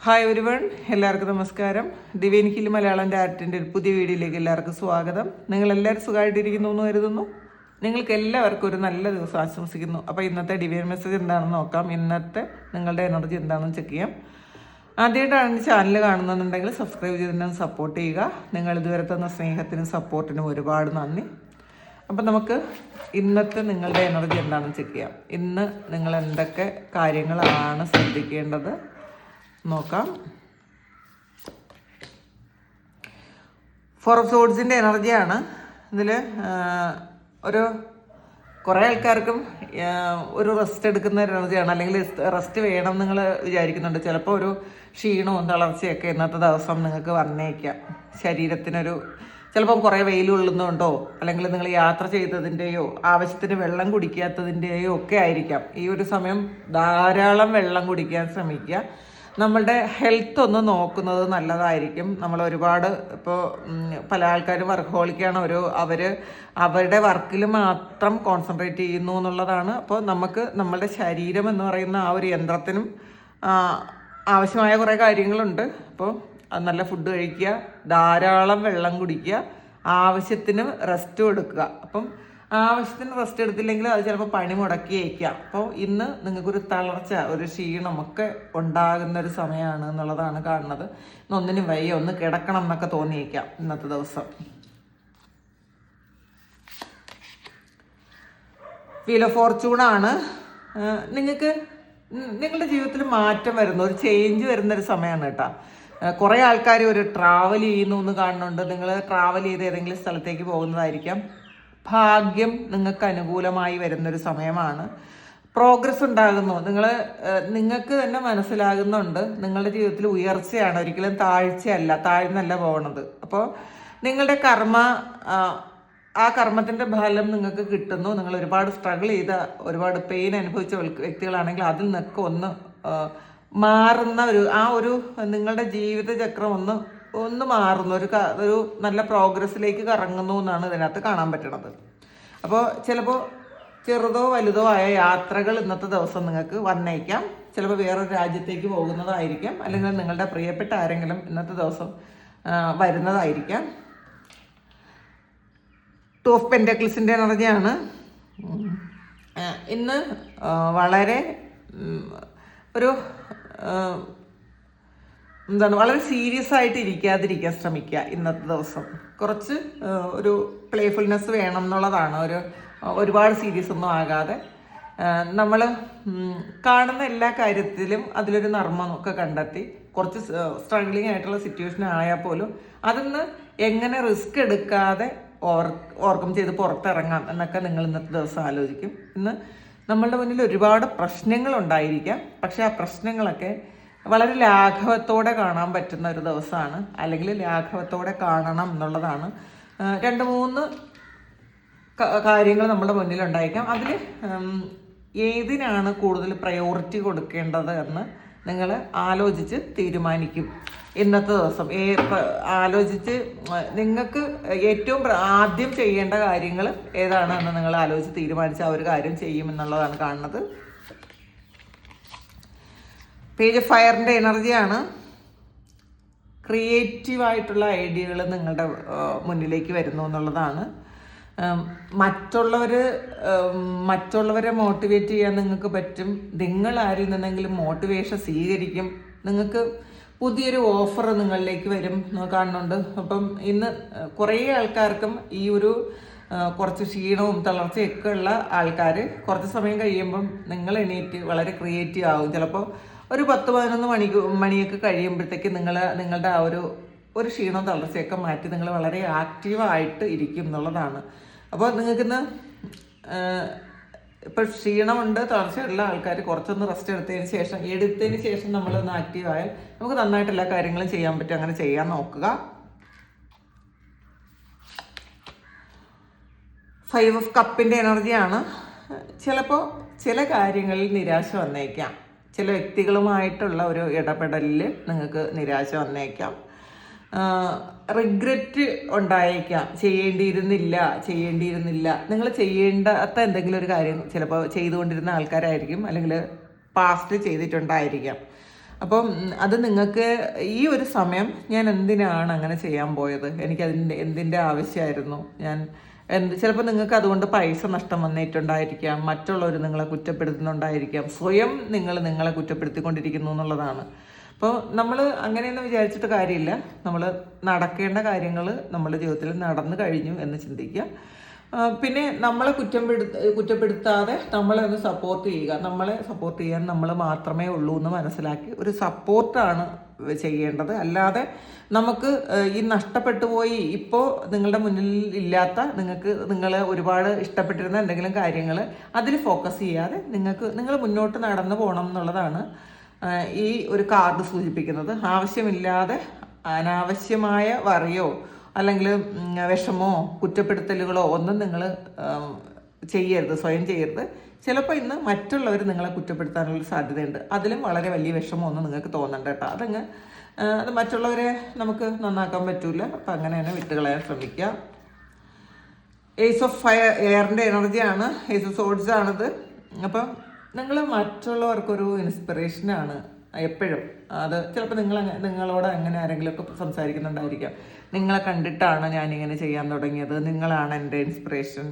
Hi everyone, എല്ലാവർക്കും നമസ്കാരം. ദിവ്യൻ hill Malayalam ഡയറക്റ്റിൻ്റെ ഒരു പുതിയ വീഡിയോയിലേക്ക് എല്ലാവർക്കും സ്വാഗതം. നിങ്ങളെല്ലാവരും സുഖമായിട്ടിരിക്കുന്നു എന്ന് കരുതുന്നു. നിങ്ങൾക്ക് എല്ലാവർക്കും ഒരു നല്ല ദിവസം ആശംസിക്കുന്നു. അപ്പോൾ ഇന്നത്തെ ഡിവൈൻ മെസ്സേജ് എന്താണെന്ന് നോക്കാം. ഇന്നത്തെ നിങ്ങളുടെ എനർജി എന്താണെന്ന് ചെക്ക് ചെയ്യാം. ആദ്യമായിട്ടാണ് ചാനൽ കാണുന്നുണ്ടെങ്കിൽ സബ്സ്ക്രൈബ് ചെയ്തിട്ട് സപ്പോർട്ട് ചെയ്യുക. നിങ്ങൾ ഇതുവരെ തന്ന സ്നേഹത്തിനും സപ്പോർട്ടിനും ഒരുപാട് നന്ദി. അപ്പം നമുക്ക് ഇന്നത്തെ നിങ്ങളുടെ എനർജി എന്താണെന്ന് ചെക്ക് ചെയ്യാം. ഇന്ന് നിങ്ങൾ എന്തൊക്കെ കാര്യങ്ങളാണ് ശ്രദ്ധിക്കേണ്ടത് നോക്കാം. ഫോർ ഓഫ് സോഡ്സിൻ്റെ എനർജിയാണ് ഇതിൽ. കുറേ ആൾക്കാർക്കും ഒരു റെസ്റ്റ് എടുക്കുന്ന ഒരു എനർജിയാണ്, അല്ലെങ്കിൽ റെസ്റ്റ് വേണം നിങ്ങൾ വിചാരിക്കുന്നുണ്ട്. ചിലപ്പോൾ ഒരു ക്ഷീണവും തളർച്ചയൊക്കെ ഇന്നത്തെ ദിവസം നിങ്ങൾക്ക് വന്നേക്കാം. ശരീരത്തിനൊരു ചിലപ്പം കുറേ വെയിൽ കൊള്ളുന്നുണ്ടോ, അല്ലെങ്കിൽ നിങ്ങൾ യാത്ര ചെയ്തതിൻ്റെയോ ആവശ്യത്തിന് വെള്ളം കുടിക്കാത്തതിൻ്റെയോ ഒക്കെ ആയിരിക്കാം. ഈ ഒരു സമയം ധാരാളം വെള്ളം കുടിക്കാൻ ശ്രമിക്കുക. നമ്മളുടെ ഹെൽത്ത് ഒന്ന് നോക്കുന്നത് നല്ലതായിരിക്കും. നമ്മൾ ഒരുപാട് ഇപ്പോൾ പല ആൾക്കാരും വർക്കഹോളിക്കാണ്. അവരുടെ വർക്കിൽ മാത്രം കോൺസെൻട്രേറ്റ് ചെയ്യുന്നു എന്നുള്ളതാണ്. അപ്പോൾ നമുക്ക് നമ്മളുടെ ശരീരം എന്ന് പറയുന്ന ആ ഒരു യന്ത്രത്തിനും ആവശ്യമായ കുറേ കാര്യങ്ങളുണ്ട്. അപ്പോൾ നല്ല ഫുഡ് കഴിക്കുക, ധാരാളം വെള്ളം കുടിക്കുക, ആവശ്യത്തിന് റെസ്റ്റും എടുക്കുക. അപ്പം ആവശ്യത്തിന് റെസ്റ്റ് എടുത്തില്ലെങ്കിൽ അത് ചിലപ്പോൾ പണി മുടക്കിയേക്കാം. അപ്പോൾ ഇന്ന് നിങ്ങൾക്കൊരു തളർച്ച, ഒരു ക്ഷീണമൊക്കെ ഉണ്ടാകുന്ന ഒരു സമയമാണ് എന്നുള്ളതാണ് കാണുന്നത്. ഇന്നൊന്നിനും വയ്യ, ഒന്ന് കിടക്കണം എന്നൊക്കെ തോന്നിയേക്കാം ഇന്നത്തെ ദിവസം. വീൽ ഓഫ് ഫോർച്യൂണാണ്. നിങ്ങൾക്ക് നിങ്ങളുടെ ജീവിതത്തിൽ മാറ്റം വരുന്ന, ഒരു ചേഞ്ച് വരുന്നൊരു സമയമാണ് കേട്ടോ. കുറേ ആൾക്കാർ ഒരു ട്രാവൽ ചെയ്യുന്നു എന്ന് കാണുന്നുണ്ട്. നിങ്ങൾ ട്രാവൽ ചെയ്ത് ഏതെങ്കിലും സ്ഥലത്തേക്ക് പോകുന്നതായിരിക്കാം. ഭാഗ്യം നിങ്ങൾക്ക് അനുകൂലമായി വരുന്നൊരു സമയമാണ്. പ്രോഗ്രസ് ഉണ്ടാകുന്നു. നിങ്ങൾക്ക് തന്നെ മനസ്സിലാകുന്നുണ്ട് നിങ്ങളുടെ ജീവിതത്തിൽ ഉയർച്ചയാണ്, ഒരിക്കലും താഴ്ചയല്ല, താഴ്ന്നല്ല പോകുന്നത്. അപ്പോൾ നിങ്ങളുടെ ആ കർമ്മത്തിൻ്റെ ഫലം നിങ്ങൾക്ക് കിട്ടുന്നു. നിങ്ങൾ ഒരുപാട് സ്ട്രഗിൾ ചെയ്ത, ഒരുപാട് പെയിൻ അനുഭവിച്ച വ്യക്തികളാണെങ്കിൽ അതിൽ നിന്നൊക്കെ ഒന്ന് മാറുന്ന ഒരു നിങ്ങളുടെ ജീവിതചക്രം ഒന്ന് മാറുന്നു, ഒരു നല്ല പ്രോഗ്രസ്സിലേക്ക് കറങ്ങുന്നു എന്നാണ് ഇതിനകത്ത് കാണാൻ പറ്റണത്. അപ്പോൾ ചിലപ്പോൾ ചെറുതോ വലുതോ ആയ യാത്രകൾ ഇന്നത്തെ ദിവസം നിങ്ങൾക്ക് വന്നേക്കാം. ചിലപ്പോൾ വേറൊരു രാജ്യത്തേക്ക് പോകുന്നതായിരിക്കാം, അല്ലെങ്കിൽ നിങ്ങളുടെ പ്രിയപ്പെട്ട ആരെങ്കിലും ഇന്നത്തെ ദിവസം വരുന്നതായിരിക്കാം. ടു ഓഫ് പെൻറ്റക്കിൾസിൻ്റെ എനർജിയാണ്. ഇന്ന് വളരെ വളരെ സീരിയസ് ആയിട്ട് ഇരിക്കാതിരിക്കാൻ ശ്രമിക്കുക. ഇന്നത്തെ ദിവസം കുറച്ച് ഒരു പ്ലേഫുൾനെസ് വേണം എന്നുള്ളതാണ്. ഒരുപാട് സീരിയസ് ഒന്നും ആകാതെ നമ്മൾ കാണുന്ന എല്ലാ കാര്യത്തിലും അതിലൊരു നർമ്മം ഒക്കെ കണ്ടെത്തി, കുറച്ച് സ്ട്രഗ്ലിംഗ് ആയിട്ടുള്ള സിറ്റുവേഷൻ ആയാൽ പോലും അതിന്ന് എങ്ങനെ റിസ്ക് എടുക്കാതെ ഓവർകം ചെയ്ത് പുറത്തിറങ്ങാം എന്നൊക്കെ നിങ്ങൾ ഇന്നത്തെ ദിവസം ആലോചിക്കും. ഇന്ന് നമ്മളുടെ മുന്നിൽ ഒരുപാട് പ്രശ്നങ്ങളുണ്ടായിരിക്കാം, പക്ഷെ ആ പ്രശ്നങ്ങളൊക്കെ വളരെ ലാഘവത്തോടെ കാണാൻ പറ്റുന്ന ഒരു ദിവസമാണ്, അല്ലെങ്കിൽ ലാഘവത്തോടെ കാണണം എന്നുള്ളതാണ്. 2-3 കാര്യങ്ങൾ നമ്മുടെ മുന്നിലുണ്ടായിരിക്കാം. അതിൽ ഏതിനാണ് കൂടുതൽ പ്രയോറിറ്റി കൊടുക്കേണ്ടത് എന്ന് നിങ്ങൾ ആലോചിച്ച് തീരുമാനിക്കും. ഇന്നത്തെ ദിവസം ആലോചിച്ച് നിങ്ങൾക്ക് ഏറ്റവും ആദ്യം ചെയ്യേണ്ട കാര്യങ്ങൾ ഏതാണ് എന്ന് നിങ്ങൾ ആലോചിച്ച് തീരുമാനിച്ച് ആ ഒരു കാര്യം ചെയ്യുമെന്നുള്ളതാണ് കാണുന്നത്. പേജ് ഓഫ് ഫയറിൻ്റെ എനർജിയാണ്. ക്രിയേറ്റീവായിട്ടുള്ള ഐഡിയകൾ നിങ്ങളുടെ മുന്നിലേക്ക് വരുന്നു എന്നുള്ളതാണ്. മറ്റുള്ളവരെ മോട്ടിവേറ്റ് ചെയ്യാൻ നിങ്ങൾക്ക് പറ്റും. നിങ്ങൾ ആരിൽ നിന്നെങ്കിലും മോട്ടിവേഷൻ സ്വീകരിക്കും. നിങ്ങൾക്ക് പുതിയൊരു ഓഫർ നിങ്ങളിലേക്ക് വരും കാണുന്നുണ്ട്. അപ്പം ഇന്ന് കുറേ ആൾക്കാർക്കും ഈ ഒരു കുറച്ച് ക്ഷീണവും തളർച്ചയൊക്കെ ഉള്ള ആൾക്കാർ കുറച്ച് സമയം കഴിയുമ്പം നിങ്ങൾ എണീറ്റ് വളരെ ക്രിയേറ്റീവ് ആകും. ചിലപ്പോൾ ഒരു 10-11 മണിയൊക്കെ കഴിയുമ്പോഴത്തേക്ക് നിങ്ങളുടെ ആ ഒരു ക്ഷീണവും തളർച്ചയൊക്കെ മാറ്റി നിങ്ങൾ വളരെ ആക്റ്റീവായിട്ട് ഇരിക്കും എന്നുള്ളതാണ്. അപ്പോൾ നിങ്ങൾക്കിന്ന് ഇപ്പോൾ ക്ഷീണമുണ്ട്, തളർച്ചയുള്ള ആൾക്കാർ കുറച്ചൊന്ന് റെസ്റ്റ് എടുത്തതിന് ശേഷം നമ്മളൊന്ന് ആക്റ്റീവായാൽ നമുക്ക് നന്നായിട്ട് എല്ലാ കാര്യങ്ങളും ചെയ്യാൻ പറ്റും. അങ്ങനെ ചെയ്യാൻ നോക്കുക. 5 ഓഫ് കപ്പിൻ്റെ എനർജിയാണ്. ചിലപ്പോൾ ചില കാര്യങ്ങളിൽ നിരാശ വന്നേക്കാം. ചില വ്യക്തികളുമായിട്ടുള്ള ഒരു ഇടപെടലിൽ നിങ്ങൾക്ക് നിരാശ വന്നേക്കാം. റിഗ്രറ്റ് ഉണ്ടായേക്കാം. ചെയ്യേണ്ടിയിരുന്നില്ല. നിങ്ങൾ ചെയ്യേണ്ടാത്ത എന്തെങ്കിലും ഒരു കാര്യം ചിലപ്പോൾ ചെയ്തുകൊണ്ടിരുന്ന ആൾക്കാരായിരിക്കും, അല്ലെങ്കിൽ പാസ്റ്റ് ചെയ്തിട്ടുണ്ടായിരിക്കാം. അപ്പം അത് നിങ്ങൾക്ക് ഈ ഒരു സമയം ഞാൻ എന്തിനാണ് അങ്ങനെ ചെയ്യാൻ പോയത്, എനിക്കതിൻ്റെ എന്തിൻ്റെ ആവശ്യമായിരുന്നു, ഞാൻ ചിലപ്പോൾ നിങ്ങൾക്ക് അതുകൊണ്ട് പൈസ നഷ്ടം വന്നിട്ടുണ്ടായിരിക്കാം, മറ്റുള്ളവർ നിങ്ങളെ കുറ്റപ്പെടുത്തുന്നുണ്ടായിരിക്കാം, സ്വയം നിങ്ങളെ കുറ്റപ്പെടുത്തിക്കൊണ്ടിരിക്കുന്നു എന്നുള്ളതാണ്. അപ്പോൾ നമ്മൾ അങ്ങനെയൊന്നും വിചാരിച്ചിട്ട് കാര്യമില്ല. നമ്മൾ നടക്കേണ്ട കാര്യങ്ങൾ നമ്മുടെ ജീവിതത്തിൽ നടന്നു കഴിഞ്ഞു എന്ന് ചിന്തിക്കുക. പിന്നെ നമ്മളെ കുറ്റപ്പെടുത്താതെ നമ്മളെ ഒന്ന് സപ്പോർട്ട് ചെയ്യുക. നമ്മളെ സപ്പോർട്ട് ചെയ്യാൻ നമ്മൾ മാത്രമേ ഉള്ളൂ എന്ന് മനസ്സിലാക്കി ഒരു സപ്പോർട്ടാണ് ചെയ്യേണ്ടത്. അല്ലാതെ നമുക്ക് ഈ നഷ്ടപ്പെട്ടു പോയി ഇപ്പോൾ നിങ്ങളുടെ മുന്നിൽ ഇല്ലാത്ത നിങ്ങൾ ഒരുപാട് ഇഷ്ടപ്പെട്ടിരുന്ന എന്തെങ്കിലും കാര്യങ്ങൾ അതിൽ ഫോക്കസ് ചെയ്യാതെ നിങ്ങൾ മുന്നോട്ട് നടന്നു പോകണം എന്നുള്ളതാണ് ഈ ഒരു കാർഡ് സൂചിപ്പിക്കുന്നത്. ആവശ്യമില്ലാതെ അനാവശ്യമായ വറിയോ അല്ലെങ്കിൽ വിഷമോ കുറ്റപ്പെടുത്തലുകളോ ഒന്നും നിങ്ങൾ ചെയ്യരുത്, സ്വയം ചെയ്യരുത്. ചിലപ്പോൾ ഇന്ന് മറ്റുള്ളവർ നിങ്ങളെ കുറ്റപ്പെടുത്താനുള്ള സാധ്യതയുണ്ട്. അതിലും വളരെ വലിയ വിഷമമൊന്നും നിങ്ങൾക്ക് തോന്നണ്ട കേട്ടോ. അത് മറ്റുള്ളവരെ നമുക്ക് നന്നാക്കാൻ പറ്റൂല. അപ്പം അങ്ങനെ തന്നെ വിട്ടുകളയാൻ ശ്രമിക്കുക. ഏസ് ഓഫ് ഫയർ, എയറിൻ്റെ എനർജിയാണ്. ഏസ് ഓഫ് സോഡ്സ് ആണിത്. അപ്പം നിങ്ങൾ മറ്റുള്ളവർക്കൊരു ഇൻസ്പിറേഷനാണ് എപ്പോഴും. അത് ചിലപ്പോൾ നിങ്ങളോട് അങ്ങനെ ആരെങ്കിലുമൊക്കെ സംസാരിക്കുന്നുണ്ടായിരിക്കാം. നിങ്ങളെ കണ്ടിട്ടാണ് ഞാനിങ്ങനെ ചെയ്യാൻ തുടങ്ങിയത്, നിങ്ങളാണ് എൻ്റെ ഇൻസ്പിറേഷൻ,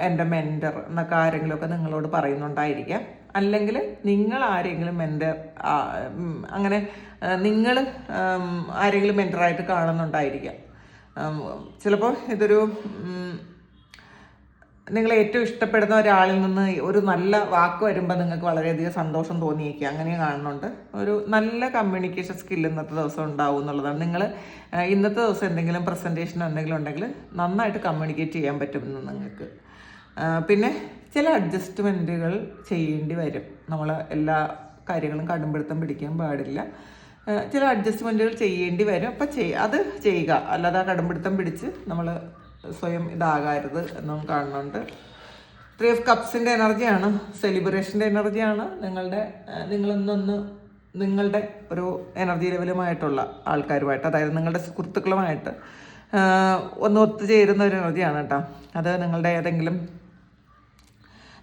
എൻ്റെ മെൻറ്റർ എന്നൊക്കെ ആരെങ്കിലുമൊക്കെ നിങ്ങളോട് പറയുന്നുണ്ടായിരിക്കാം. അല്ലെങ്കിൽ നിങ്ങൾ ആരെങ്കിലും മെൻറ്റർ, അങ്ങനെ നിങ്ങൾ ആരെങ്കിലും മെൻറ്ററായിട്ട് കാണുന്നുണ്ടായിരിക്കാം. ചിലപ്പോൾ ഇതൊരു നിങ്ങൾ ഏറ്റവും ഇഷ്ടപ്പെടുന്ന ഒരാളിൽ നിന്ന് ഒരു നല്ല വാക്ക് വരുമ്പോൾ നിങ്ങൾക്ക് വളരെയധികം സന്തോഷം തോന്നിയേക്കുക, അങ്ങനെ കാണുന്നുണ്ട്. ഒരു നല്ല കമ്മ്യൂണിക്കേഷൻ സ്കിൽ ഇന്നത്തെ ദിവസം ഉണ്ടാവും എന്നുള്ളതാണ്. നിങ്ങൾ ഇന്നത്തെ ദിവസം എന്തെങ്കിലും പ്രസൻറ്റേഷൻ എന്തെങ്കിലും ഉണ്ടെങ്കിൽ നന്നായിട്ട് കമ്മ്യൂണിക്കേറ്റ് ചെയ്യാൻ പറ്റുമെന്ന് നിങ്ങൾക്ക്. പിന്നെ ചില അഡ്ജസ്റ്റ്മെൻറ്റുകൾ ചെയ്യേണ്ടി വരും. നമ്മൾ എല്ലാ കാര്യങ്ങളും കടുംപിടുത്തം പിടിക്കാൻ പാടില്ല. ചില അഡ്ജസ്റ്റ്മെൻറ്റുകൾ ചെയ്യേണ്ടി വരും. അപ്പം അത് ചെയ്യുക, അല്ലാതെ കടുംപിടുത്തം പിടിച്ച് നമ്മൾ സ്വയം ഇതാകരുത് എന്നും കാണുന്നുണ്ട്. 3 of Cupsൻ്റെ എനർജിയാണ്, സെലിബ്രേഷൻ്റെ എനർജിയാണ്. നിങ്ങളുടെ ഒരു എനർജി ലെവലുമായിട്ടുള്ള ആൾക്കാരുമായിട്ട്, അതായത് നിങ്ങളുടെ സുഹൃത്തുക്കളുമായിട്ട് ഒന്ന് ഒത്തുചേരുന്ന ഒരു എനർജിയാണ് കേട്ടോ. അത് നിങ്ങളുടെ ഏതെങ്കിലും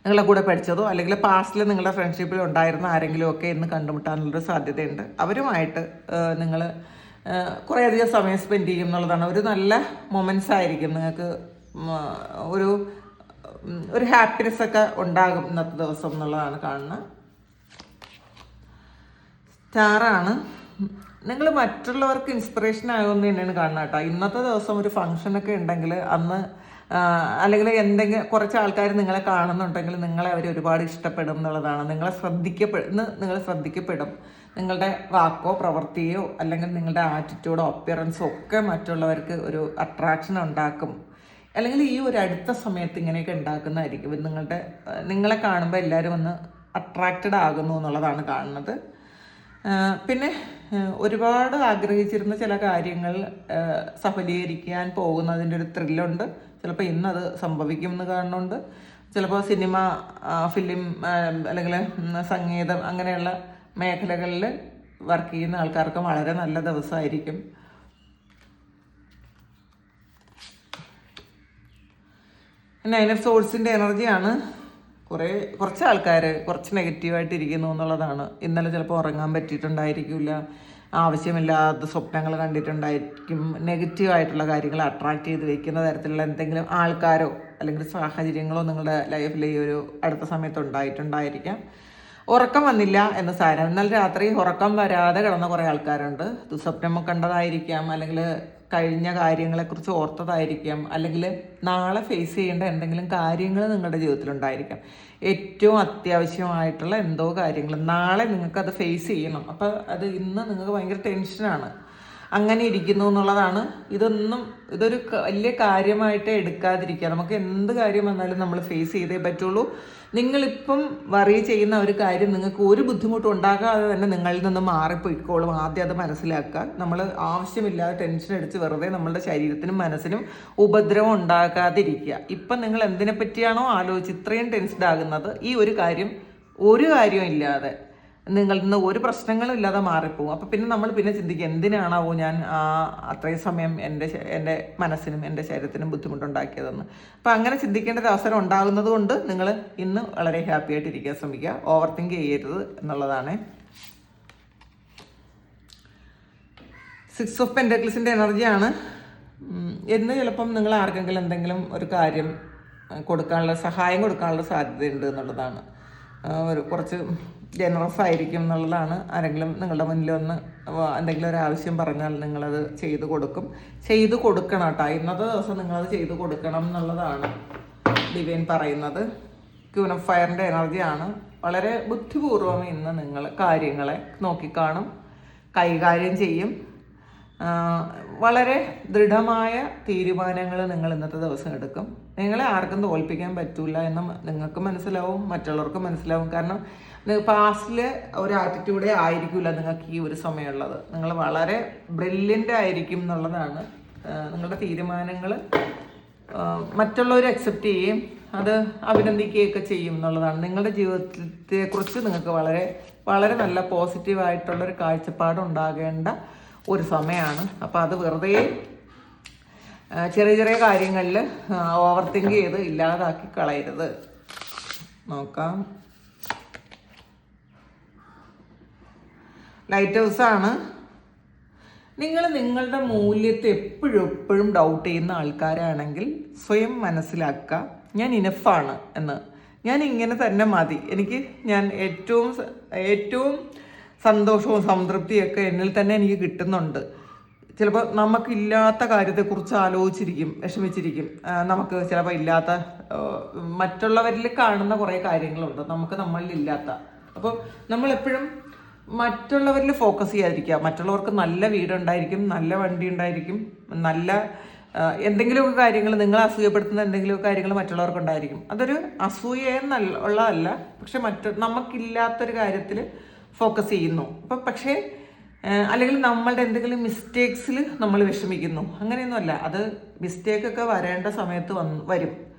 നിങ്ങളെ കൂടെ പഠിച്ചതോ അല്ലെങ്കിൽ പാസ്റ്റിൽ നിങ്ങളുടെ ഫ്രണ്ട്ഷിപ്പിൽ ഉണ്ടായിരുന്ന ആരെങ്കിലും ഒക്കെ ഇന്ന് കണ്ടുമുട്ടാനുള്ളൊരു സാധ്യതയുണ്ട്. അവരുമായിട്ട് നിങ്ങൾ കുറേയധികം സമയം സ്പെൻഡ് ചെയ്യും എന്നുള്ളതാണ്. ഒരു നല്ല മൊമെൻറ്റ്സ് ആയിരിക്കും നിങ്ങൾക്ക്. ഒരു ഹാപ്പിനെസ് ഒക്കെ ഉണ്ടാകും ഇന്നത്തെ ദിവസം എന്നുള്ളതാണ് കാണുന്നത്. സ്റ്റാറാണ്. നിങ്ങൾ മറ്റുള്ളവർക്ക് ഇൻസ്പിറേഷൻ ആകുമെന്ന് തന്നെയാണ് കാണുന്നത് കേട്ടോ. ഇന്നത്തെ ദിവസം ഒരു ഫംഗ്ഷനൊക്കെ ഉണ്ടെങ്കിൽ അന്ന് അല്ലെങ്കിൽ എന്തെങ്കിലും കുറച്ച് ആൾക്കാർ നിങ്ങളെ കാണുന്നുണ്ടെങ്കിൽ നിങ്ങളെ അവർ ഒരുപാട് ഇഷ്ടപ്പെടും എന്നുള്ളതാണ്. നിങ്ങൾ ശ്രദ്ധിക്കപ്പെടും. നിങ്ങളുടെ വാക്കോ പ്രവൃത്തിയോ അല്ലെങ്കിൽ നിങ്ങളുടെ ആറ്റിറ്റ്യൂഡോ അപ്പിയറൻസോ ഒക്കെ മറ്റുള്ളവർക്ക് ഒരു അട്രാക്ഷൻ ഉണ്ടാക്കും. അല്ലെങ്കിൽ ഈ ഒരു അടുത്ത സമയത്ത് ഇങ്ങനെയൊക്കെ ഉണ്ടാക്കുന്നതായിരിക്കും. നിങ്ങളെ കാണുമ്പോൾ എല്ലാവരും ഒന്ന് അട്രാക്റ്റഡ് ആകുന്നു എന്നുള്ളതാണ് കാണുന്നത്. പിന്നെ ഒരുപാട് ആഗ്രഹിച്ചിരുന്ന ചില കാര്യങ്ങൾ സഫലീകരിക്കാൻ പോകുന്നതിൻ്റെ ഒരു ത്രില്ലുണ്ട്. ചിലപ്പോൾ ഇന്നത് സംഭവിക്കുമെന്ന് കാണുന്നുണ്ട്. ചിലപ്പോൾ സിനിമ, ഫിലിം അല്ലെങ്കിൽ സംഗീതം അങ്ങനെയുള്ള മേഖലകളിൽ വർക്ക് ചെയ്യുന്ന ആൾക്കാർക്ക് വളരെ നല്ല ദിവസമായിരിക്കും. നൈൻ ഓഫ് സോഴ്സിൻ്റെ എനർജിയാണ്. കുറച്ച് ആൾക്കാർ കുറച്ച് നെഗറ്റീവായിട്ട് ഇരിക്കുന്നു എന്നുള്ളതാണ്. ഇന്നലെ ചിലപ്പോൾ ഉറങ്ങാൻ പറ്റിയിട്ടുണ്ടായിരിക്കില്ല, ആവശ്യമില്ലാത്ത സ്വപ്നങ്ങൾ കണ്ടിട്ടുണ്ടായിരിക്കും. നെഗറ്റീവായിട്ടുള്ള കാര്യങ്ങൾ അട്രാക്റ്റ് ചെയ്ത് വെക്കുന്ന തരത്തിലുള്ള എന്തെങ്കിലും ആൾക്കാരോ അല്ലെങ്കിൽ സാഹചര്യങ്ങളോ നിങ്ങളുടെ ലൈഫിൽ ഈ ഒരു അടുത്ത സമയത്ത് ഉണ്ടായിട്ടുണ്ടായിരിക്കാം. ഉറക്കം വന്നില്ല എന്ന് സാരം. എന്നാൽ രാത്രി ഉറക്കം വരാതെ കിടന്ന കുറേ ആൾക്കാരുണ്ട്. ദുസ്വപ്നം കണ്ടതായിരിക്കാം, അല്ലെങ്കിൽ കഴിഞ്ഞ കാര്യങ്ങളെക്കുറിച്ച് ഓർത്തതായിരിക്കാം, അല്ലെങ്കിൽ നാളെ ഫേസ് ചെയ്യേണ്ട എന്തെങ്കിലും കാര്യങ്ങൾ നിങ്ങളുടെ ജീവിതത്തിലുണ്ടായിരിക്കാം. ഏറ്റവും അത്യാവശ്യമായിട്ടുള്ള എന്തോ കാര്യങ്ങൾ നാളെ നിങ്ങൾക്കത് ഫേസ് ചെയ്യണം. അപ്പോൾ അത് ഇന്ന് നിങ്ങൾക്ക് ഭയങ്കര ടെൻഷനാണ്. അങ്ങനെ ഇരിക്കുന്നു എന്നുള്ളതാണ്. ഇതൊരു വലിയ കാര്യമായിട്ട് എടുക്കാതിരിക്കുക. നമുക്ക് എന്ത് കാര്യം വന്നാലും നമ്മൾ ഫേസ് ചെയ്തേ പറ്റുള്ളൂ. നിങ്ങളിപ്പം വറി ചെയ്യുന്ന ഒരു കാര്യം നിങ്ങൾക്ക് ഒരു ബുദ്ധിമുട്ടും ഉണ്ടാകാതെ തന്നെ നിങ്ങളിൽ നിന്ന് മാറിപ്പോയിക്കോളും. ആദ്യം അത് മനസ്സിലാക്കുക. നമ്മൾ ആവശ്യമില്ലാതെ ടെൻഷൻ അടിച്ച് വെറുതെ നമ്മളുടെ ശരീരത്തിനും മനസ്സിനും ഉപദ്രവം ഉണ്ടാകാതിരിക്കുക. ഇപ്പം നിങ്ങൾ എന്തിനെ പറ്റിയാണോ ആലോചിച്ച് ഇത്രയും ടെൻസ്ഡ് ആകുന്നത്, ഈ ഒരു കാര്യവും ഇല്ലാതെ നിങ്ങളിൽ നിന്ന് ഒരു പ്രശ്നങ്ങളും ഇല്ലാതെ മാറിപ്പോവും. അപ്പം പിന്നെ നമ്മൾ ചിന്തിക്കുക, എന്തിനാണാവോ ഞാൻ അത്രയും സമയം എൻ്റെ മനസ്സിനും എൻ്റെ ശരീരത്തിനും ബുദ്ധിമുട്ടുണ്ടാക്കിയതെന്ന്. അപ്പം അങ്ങനെ ചിന്തിക്കേണ്ട ഒരു അവസരം ഉണ്ടാകുന്നത് കൊണ്ട് നിങ്ങൾ ഇന്ന് വളരെ ഹാപ്പി ആയിട്ട് ഇരിക്കാൻ ശ്രമിക്കുക. ഓവർ തിങ്ക് ചെയ്യരുത് എന്നുള്ളതാണ്. 6 ഓഫ് പെൻറ്റക്കിൾസിൻ്റെ എനർജിയാണ്. എന്ന് ചിലപ്പം നിങ്ങൾ ആർക്കെങ്കിലും എന്തെങ്കിലും ഒരു കാര്യം കൊടുക്കാനുള്ള സഹായം കൊടുക്കാനുള്ള സാധ്യതയുണ്ട് എന്നുള്ളതാണ്. ഒരു കുറച്ച് ജനറസ് ആയിരിക്കും എന്നുള്ളതാണ്. ആരെങ്കിലും നിങ്ങളുടെ മുന്നിൽ വന്ന് എന്തെങ്കിലും ഒരു ആവശ്യം പറഞ്ഞാൽ നിങ്ങളത് ചെയ്തു കൊടുക്കണം കേട്ടോ. ഇന്നത്തെ ദിവസം നിങ്ങളത് ചെയ്തു കൊടുക്കണം എന്നുള്ളതാണ് ഡിവൈൻ പറയുന്നത്. ക്യൂൻ ഓഫ് ഫയറിൻ്റെ എനർജിയാണ്. വളരെ ബുദ്ധിപൂർവ്വം ഇന്ന് നിങ്ങൾ കാര്യങ്ങളെ നോക്കിക്കാണും, കൈകാര്യം ചെയ്യും. വളരെ ദൃഢമായ തീരുമാനങ്ങൾ നിങ്ങൾ ഇന്നത്തെ ദിവസം എടുക്കും. നിങ്ങളെ ആർക്കും തോൽപ്പിക്കാൻ പറ്റില്ല എന്ന് നിങ്ങൾക്ക് മനസ്സിലാവും, മറ്റുള്ളവർക്കും മനസ്സിലാവും. കാരണം പാസ്റ്റിൽ ഒരു ആറ്റിറ്റ്യൂഡേ ആയിരിക്കില്ല നിങ്ങൾക്ക് ഈ ഒരു സമയമുള്ളത്. നിങ്ങൾ വളരെ ബ്രില്യൻ്റ് ആയിരിക്കും എന്നുള്ളതാണ്. നിങ്ങളുടെ തീരുമാനങ്ങൾ മറ്റുള്ളവർ അക്സെപ്റ്റ് ചെയ്യും, അത് അഭിനന്ദിക്കുകയൊക്കെ ചെയ്യും എന്നുള്ളതാണ്. നിങ്ങളുടെ ജീവിതത്തെക്കുറിച്ച് നിങ്ങൾക്ക് വളരെ വളരെ നല്ല പോസിറ്റീവായിട്ടുള്ളൊരു കാഴ്ചപ്പാടുണ്ടാകേണ്ട ഒരു സമയമാണ്. അപ്പോൾ അത് വെറുതെ ചെറിയ ചെറിയ കാര്യങ്ങളിൽ ഓവർ തിങ്ക് ചെയ്ത് ഇല്ലാതാക്കി കളയരുത്. നോക്കാം. ലൈറ്റ് ഹൗസാണ്. നിങ്ങൾ നിങ്ങളുടെ മൂല്യത്തെ എപ്പോഴും ഡൗട്ട് ചെയ്യുന്ന ആൾക്കാരാണെങ്കിൽ സ്വയം മനസ്സിലാക്കുക, ഞാൻ ഇനഫാണ് എന്ന്. ഞാൻ ഇങ്ങനെ തന്നെ മതി. ഞാൻ ഏറ്റവും സന്തോഷവും സംതൃപ്തിയൊക്കെ എന്നിൽ തന്നെ എനിക്ക് കിട്ടുന്നുണ്ട്. ചിലപ്പോൾ നമുക്കില്ലാത്ത കാര്യത്തെക്കുറിച്ച് ആലോചിച്ചിരിക്കും, വിഷമിച്ചിരിക്കും. നമുക്ക് ചിലപ്പോൾ ഇല്ലാത്ത മറ്റുള്ളവരിൽ കാണുന്ന കുറേ കാര്യങ്ങളുണ്ട് നമ്മളിൽ ഇല്ലാത്ത. അപ്പോൾ നമ്മളെപ്പോഴും മറ്റുള്ളവരിൽ ഫോക്കസ് ചെയ്യാതിരിക്കുക. മറ്റുള്ളവർക്ക് നല്ല വീടുണ്ടായിരിക്കും, നല്ല വണ്ടി ഉണ്ടായിരിക്കും, നല്ല എന്തെങ്കിലുമൊക്കെ കാര്യങ്ങൾ, നിങ്ങൾ അസൂയപ്പെടുത്തുന്ന എന്തെങ്കിലുമൊക്കെ കാര്യങ്ങൾ മറ്റുള്ളവർക്കുണ്ടായിരിക്കും. അതൊരു അസൂയുള്ളതല്ല, പക്ഷെ നമുക്കില്ലാത്തൊരു കാര്യത്തിൽ ഫോക്കസ് ചെയ്യുന്നു. അപ്പം പക്ഷേ അല്ലെങ്കിൽ നമ്മളുടെ എന്തെങ്കിലും മിസ്റ്റേക്സിൽ നമ്മൾ വിഷമിക്കുന്നു. അങ്ങനെയൊന്നുമല്ല. അത് മിസ്റ്റേക്കൊക്കെ വരേണ്ട സമയത്ത് വരും.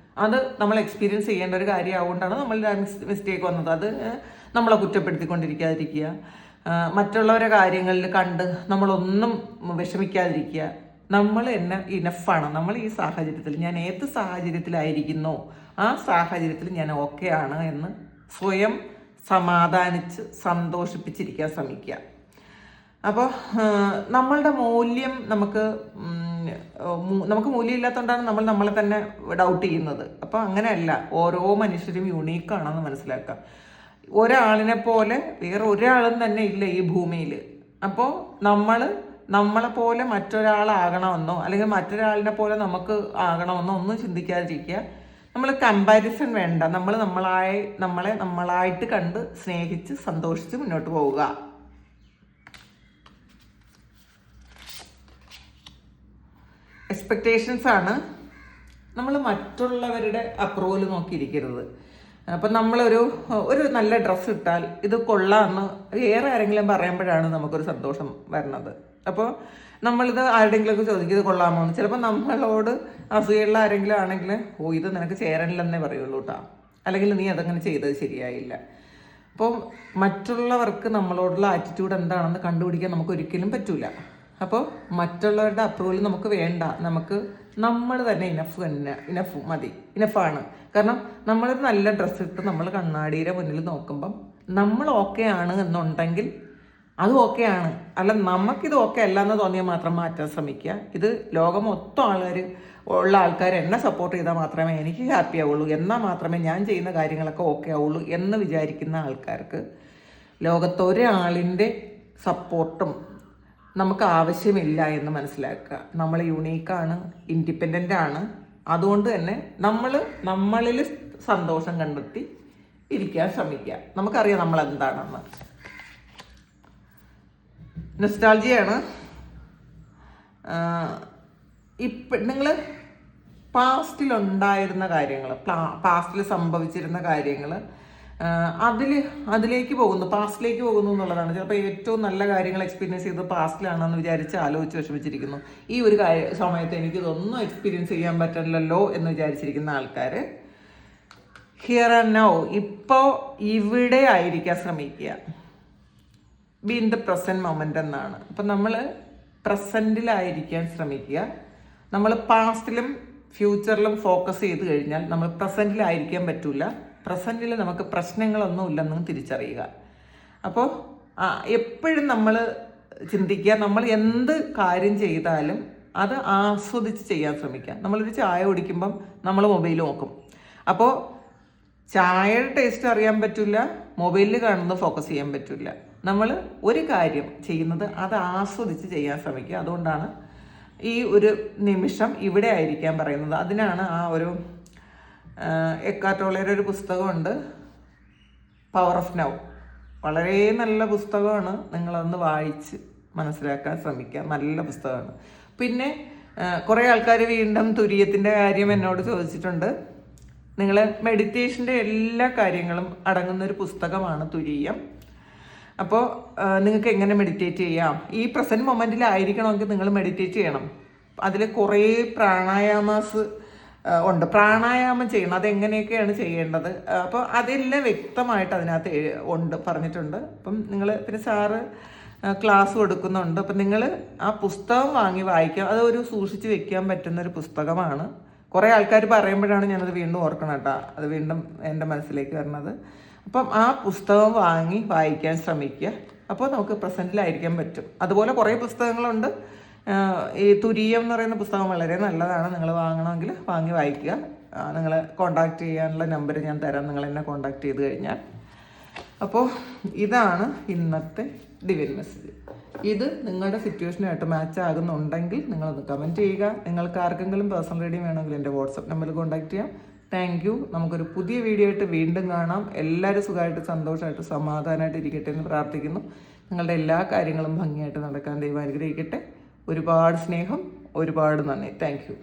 അത് നമ്മൾ എക്സ്പീരിയൻസ് ചെയ്യേണ്ട ഒരു കാര്യമാവുകൊണ്ടാണ് നമ്മളുടെ മിസ്റ്റേക്ക് വന്നത്. അത് നമ്മളെ കുറ്റപ്പെടുത്തിക്കൊണ്ടിരിക്കാതിരിക്കുക, മറ്റുള്ളവരെ കാര്യങ്ങളിൽ കണ്ട് നമ്മളൊന്നും വിഷമിക്കാതിരിക്കുക. നമ്മൾ ഇനഫാണ്. നമ്മൾ ഈ സാഹചര്യത്തിൽ, ഞാൻ ഏത് സാഹചര്യത്തിലായിരിക്കുന്നോ ആ സാഹചര്യത്തിൽ ഞാൻ ഓക്കെ ആണ് എന്ന് സ്വയം സമാധാനിച്ച് സന്തോഷിപ്പിച്ചിരിക്കാൻ ശ്രമിക്കുക. അപ്പോൾ നമ്മളുടെ മൂല്യം നമുക്ക് മൂല്യമില്ലാത്തതുകൊണ്ടാണ് നമ്മൾ നമ്മളെ തന്നെ ഡൗട്ട് ചെയ്യുന്നത്. അപ്പോൾ അങ്ങനെയല്ല, ഓരോ മനുഷ്യരും യുണീക്കാണെന്ന് മനസ്സിലാക്കാം. ഒരാളിനെ പോലെ വേറെ ഒരാളും തന്നെ ഇല്ല ഈ ഭൂമിയിൽ. അപ്പോൾ നമ്മളെ പോലെ മറ്റൊരാളാകണമെന്നോ അല്ലെങ്കിൽ മറ്റൊരാളിനെ പോലെ നമുക്ക് ആകണമെന്നോ ഒന്നും ചിന്തിക്കാതിരിക്കുക. നമ്മൾ കമ്പാരിസൺ വേണ്ട. നമ്മളെ നമ്മളായിട്ട് കണ്ട് സ്നേഹിച്ച് സന്തോഷിച്ച് മുന്നോട്ട് പോവുക. എക്സ്പെക്റ്റേഷൻസ് ആണ്. നമ്മൾ മറ്റുള്ളവരുടെ അപ്രൂവൽ നോക്കിയിരിക്കരുത്. അപ്പം നമ്മളൊരു നല്ല ഡ്രസ്സ് ഇട്ടാൽ ഇത് കൊള്ളാമെന്ന് വേറെ ആരെങ്കിലും പറയുമ്പോഴാണ് നമുക്കൊരു സന്തോഷം വരുന്നത്. അപ്പോൾ നമ്മളിത് ആരുടെയെങ്കിലുമൊക്കെ ചോദിക്കും ഇത് കൊള്ളാമോ എന്ന്. ചിലപ്പോൾ നമ്മളോട് അസൂയുള്ള ആരെങ്കിലും ആണെങ്കിൽ ഇത് നിനക്ക് ചേരണില്ലെന്നേ പറയുള്ളൂ കേട്ടോ, അല്ലെങ്കിൽ നീ അതങ്ങനെ ചെയ്തത് ശരിയായില്ല. അപ്പോൾ മറ്റുള്ളവർക്ക് നമ്മളോടുള്ള ആറ്റിറ്റ്യൂഡ് എന്താണെന്ന് കണ്ടുപിടിക്കാൻ നമുക്ക് ഒരിക്കലും പറ്റൂല. അപ്പോൾ മറ്റുള്ളവരുടെ അപ്രൂവൽ നമുക്ക് വേണ്ട. നമ്മൾ തന്നെ ഇനഫ് മതി, ഇനഫാണ്. കാരണം നമ്മളൊരു നല്ല ഡ്രസ്സ് ഇട്ട് നമ്മൾ കണ്ണാടിയുടെ മുന്നിൽ നോക്കുമ്പം നമ്മൾ ഓക്കെ ആണ് എന്നുണ്ടെങ്കിൽ അത് ഓക്കെ ആണ്. അല്ല നമുക്കിത് ഓക്കെ അല്ല എന്ന് തോന്നിയാൽ മാത്രം മാറ്റാൻ ശ്രമിക്കുക. ഇത് ലോകം മൊത്തം ആൾക്കാർ എന്നെ സപ്പോർട്ട് ചെയ്താൽ മാത്രമേ എനിക്ക് ഹാപ്പി ആവുള്ളൂ, എന്നാൽ മാത്രമേ ഞാൻ ചെയ്യുന്ന കാര്യങ്ങളൊക്കെ ഓക്കെ ആവുള്ളൂ എന്ന് വിചാരിക്കുന്ന ആൾക്കാർക്ക് ലോകത്തൊരാളിൻ്റെ സപ്പോർട്ടും നമുക്ക് ആവശ്യമില്ല എന്ന് മനസ്സിലാക്കുക. നമ്മൾ യുണീക്കാണ്, ഇൻഡിപെൻഡൻ്റ് ആണ്. അതുകൊണ്ട് തന്നെ നമ്മളിൽ സന്തോഷം കണ്ടെത്തി ഇരിക്കാൻ ശ്രമിക്കുക. നമുക്കറിയാം നമ്മൾ എന്താണെന്ന്. നൊസ്റ്റാൾജിയാണ്. നിങ്ങൾ പാസ്റ്റിലുണ്ടായിരുന്ന കാര്യങ്ങൾ, പാസ്റ്റിൽ സംഭവിച്ചിരുന്ന കാര്യങ്ങൾ പാസ്റ്റിലേക്ക് പോകുന്നു എന്നുള്ളതാണ്. ചിലപ്പോൾ ഏറ്റവും നല്ല കാര്യങ്ങൾ എക്സ്പീരിയൻസ് ചെയ്ത് പാസ്റ്റിലാണെന്ന് വിചാരിച്ച് ആലോചിച്ച് വിഷമിച്ചിരിക്കുന്നു. ഈ ഒരു സമയത്ത് എനിക്കിതൊന്നും എക്സ്പീരിയൻസ് ചെയ്യാൻ പറ്റില്ലല്ലോ എന്ന് വിചാരിച്ചിരിക്കുന്ന ആൾക്കാർ ഹിയർ ആൻഡ് നൗ, ഇപ്പോൾ ഇവിടെ ആയിരിക്കാൻ ശ്രമിക്കുക. Be in the present moment എന്നാണ്. അപ്പം നമ്മൾ പ്രസൻറ്റിലായിരിക്കാൻ ശ്രമിക്കുക. നമ്മൾ പാസ്റ്റിലും ഫ്യൂച്ചറിലും ഫോക്കസ് ചെയ്ത് കഴിഞ്ഞാൽ നമ്മൾ പ്രസൻറ്റിലായിരിക്കാൻ പറ്റില്ല. പ്രസൻറ്റിൽ നമുക്ക് പ്രശ്നങ്ങളൊന്നും ഇല്ലെന്നും തിരിച്ചറിയുക. അപ്പോൾ എപ്പോഴും നമ്മൾ ചിന്തിക്കുക. നമ്മൾ എന്ത് കാര്യം ചെയ്താലും അത് ആസ്വദിച്ച് ചെയ്യാൻ ശ്രമിക്കുക. നമ്മളൊരു ചായ കുടിക്കുമ്പം നമ്മൾ മൊബൈൽ നോക്കും. അപ്പോൾ ചായയുടെ ടേസ്റ്റ് അറിയാൻ പറ്റില്ല, മൊബൈലിൽ കാണുന്നത് ഫോക്കസ് ചെയ്യാൻ പറ്റില്ല. നമ്മൾ ഒരു കാര്യം ചെയ്യുന്നത് അത് ആസ്വദിച്ച് ചെയ്യാൻ ശ്രമിക്കുക. അതുകൊണ്ടാണ് ഈ ഒരു നിമിഷം ഇവിടെ ആയിരിക്കാൻ പറയുന്നത്. അതിനാണ് ആ ഒരു എക്കാർട്ട് ടോളയുടെ ഒരു പുസ്തകമുണ്ട്, പവർ ഓഫ് നൗ. വളരെ നല്ല പുസ്തകമാണ്, നിങ്ങളതൊന്ന് വായിച്ച് മനസ്സിലാക്കാൻ ശ്രമിക്കുക. നല്ല പുസ്തകമാണ്. പിന്നെ കുറേ ആൾക്കാർ വീണ്ടും തുര്യത്തിൻ്റെ കാര്യം എന്നോട് ചോദിച്ചിട്ടുണ്ട്. നിങ്ങൾ മെഡിറ്റേഷൻ്റെ എല്ലാ കാര്യങ്ങളും അടങ്ങുന്നൊരു പുസ്തകമാണ് തുരീയം. അപ്പോൾ നിങ്ങൾക്ക് എങ്ങനെ മെഡിറ്റേറ്റ് ചെയ്യാം, ഈ പ്രസൻറ്റ് മൊമെൻറ്റിലായിരിക്കണമെങ്കിൽ നിങ്ങൾ മെഡിറ്റേറ്റ് ചെയ്യണം. അതിൽ കുറേ പ്രാണായാമാസ് ഉണ്ട്. പ്രാണായാമം ചെയ്യണം, അതെങ്ങനെയൊക്കെയാണ് ചെയ്യേണ്ടത്. അപ്പോൾ അതെല്ലാം വ്യക്തമായിട്ട് അതിനകത്ത് ഉണ്ട്, പറഞ്ഞിട്ടുണ്ട്. അപ്പം നിങ്ങൾ പിന്നെ സാറ് ക്ലാസ് കൊടുക്കുന്നുണ്ട്. അപ്പം നിങ്ങൾ ആ പുസ്തകം വാങ്ങി വായിക്കുക. അതൊരു സൂക്ഷിച്ച് വെക്കാൻ പറ്റുന്നൊരു പുസ്തകമാണ്. കുറേ ആൾക്കാർ പറയുമ്പോഴാണ് ഞാനത് വീണ്ടും ഓർക്കണം കേട്ടോ, അത് വീണ്ടും എൻ്റെ മനസ്സിലേക്ക് വരുന്നത്. അപ്പം ആ പുസ്തകം വാങ്ങി വായിക്കാൻ ശ്രമിക്കുക. അപ്പോൾ നമുക്ക് പ്രസൻറ്റിലായിരിക്കാൻ പറ്റും. അതുപോലെ കുറേ പുസ്തകങ്ങളുണ്ട്. ഈ തുരീയം എന്ന് പറയുന്ന പുസ്തകം വളരെ നല്ലതാണ്. നിങ്ങൾ വാങ്ങണമെങ്കിൽ വാങ്ങി വായിക്കുക. നിങ്ങൾ കോണ്ടാക്ട് ചെയ്യാനുള്ള നമ്പർ ഞാൻ തരാം, നിങ്ങൾ എന്നെ കോണ്ടാക്ട് ചെയ്ത് കഴിഞ്ഞാൽ. അപ്പോൾ ഇതാണ് ഇന്നത്തെ ഡിവൈൻ മെസ്സേജ്. ഇത് നിങ്ങളുടെ സിറ്റുവേഷനായിട്ട് മാച്ച് ആകുന്നുണ്ടെങ്കിൽ നിങ്ങളൊന്ന് കമൻറ്റ് ചെയ്യുക. നിങ്ങൾക്ക് ആർക്കെങ്കിലും പേഴ്സണൽ റീഡിങ് വേണമെങ്കിൽ എൻ്റെ വാട്സപ്പ് നമ്പറിൽ കോൺടാക്ട് ചെയ്യാം. Thank you. നമുക്കൊരു പുതിയ വീഡിയോ ആയിട്ട് വീണ്ടും കാണാം. എല്ലാവരും സുഖമായിട്ട് സന്തോഷമായിട്ട് സമാധാനമായിട്ട് ഇരിക്കട്ടെ എന്ന് പ്രാർത്ഥിക്കുന്നു. നിങ്ങളുടെ എല്ലാ കാര്യങ്ങളും ഭംഗിയായിട്ട് നടക്കാൻ ദൈവം അനുഗ്രഹിക്കട്ടെ. ഒരുപാട് സ്നേഹം, ഒരുപാട് നന്ദി. Thank you.